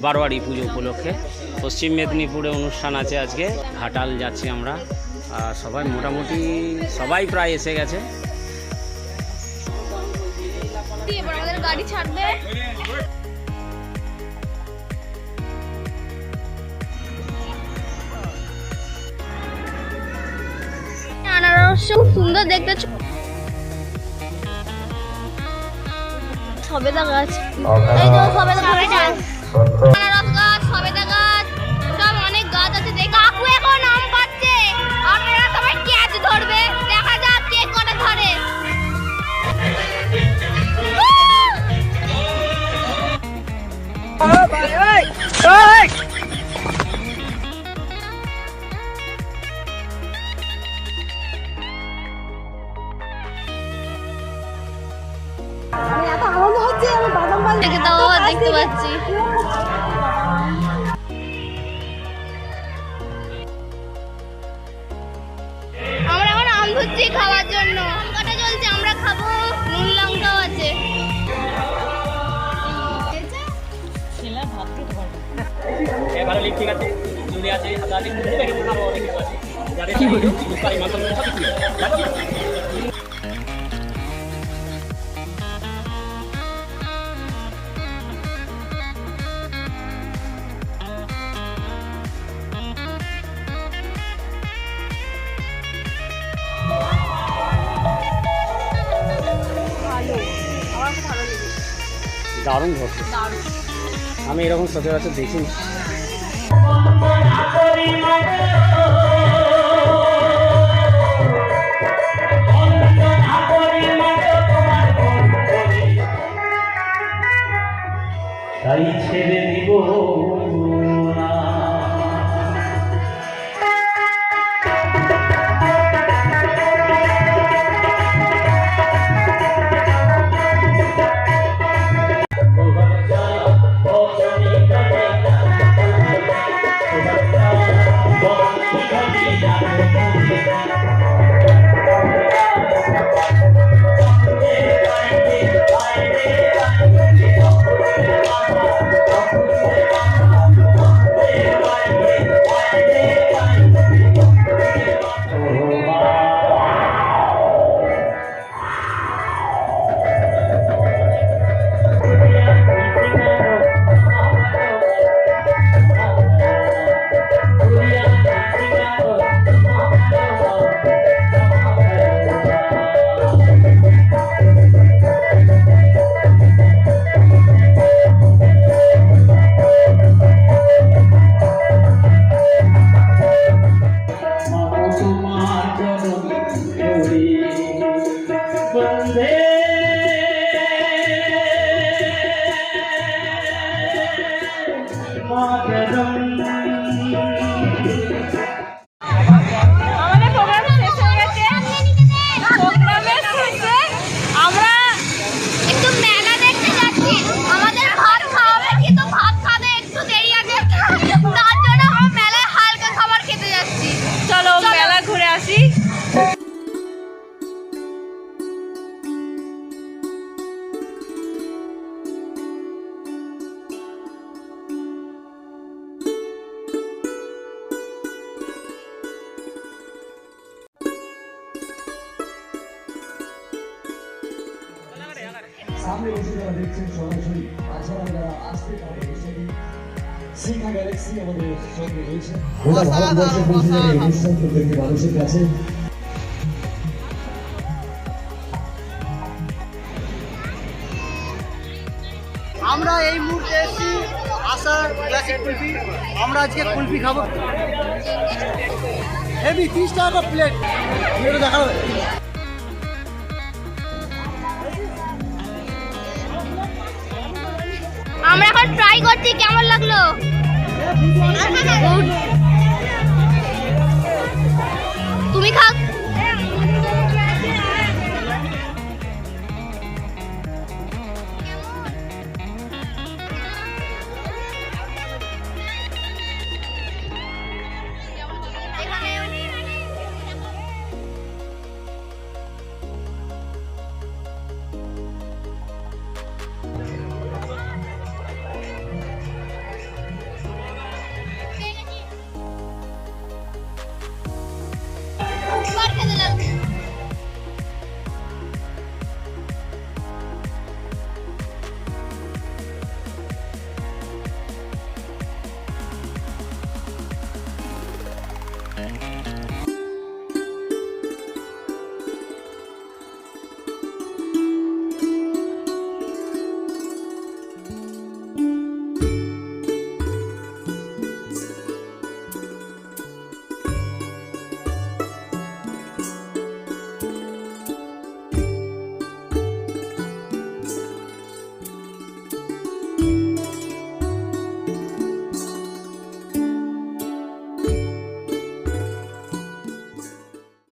বারোয়ারি পুজো উপলক্ষে পশ্চিম মেদিনীপুরে অনুষ্ঠান আছে আজকে। ঘাটাল যাচ্ছি আমরা, সবাই মোটামুটি সবাই প্রায় এসে গেছে। এবার আমাদের গাড়ি ছাড়বে। আনারস সুন্দর দেখতে, সবেদা গাছ, এই তো সবেদা গাছ, আনারস গাছ, সবেদা গাছ, সব অনেক গাছ আছে। কাকু এখন আম পাচ্ছে, আপনারা সবাই ক্যাচ ধরবে, দেখা যাক কে কটা ধরে। দেখতে পাচ্ছি আমরা এখন আম ধরছি খাওয়ার জন্য। কাটা চলছে, আমরা খাবো, নুন লঙ্কাও আছে। দারুণ ঘটছে, আমি এরকম সচরাচর দেখিনি। তাই ছেড়ে দিব না। সামনে বসে যারা দেখছেন সরাসরি, তাছাড়া যারা আসতে পারে শিখা গ্যালাক্সি আমাদের সঙ্গে রয়েছে। ওরা ভারতবর্ষে পৌঁছে যাবে অনুষ্ঠান প্রত্যেকটি মানুষের কাছে। আমরা এই মুহূর্তে এসেছি আসার ক্লাসিক কুলফি। আমরা আজকে কুলফি খাবো, হেভি 30 টাকা প্লেট। দেখাবে আমরা এখন ট্রাই করছি, কেমন লাগলো? তুমি খা।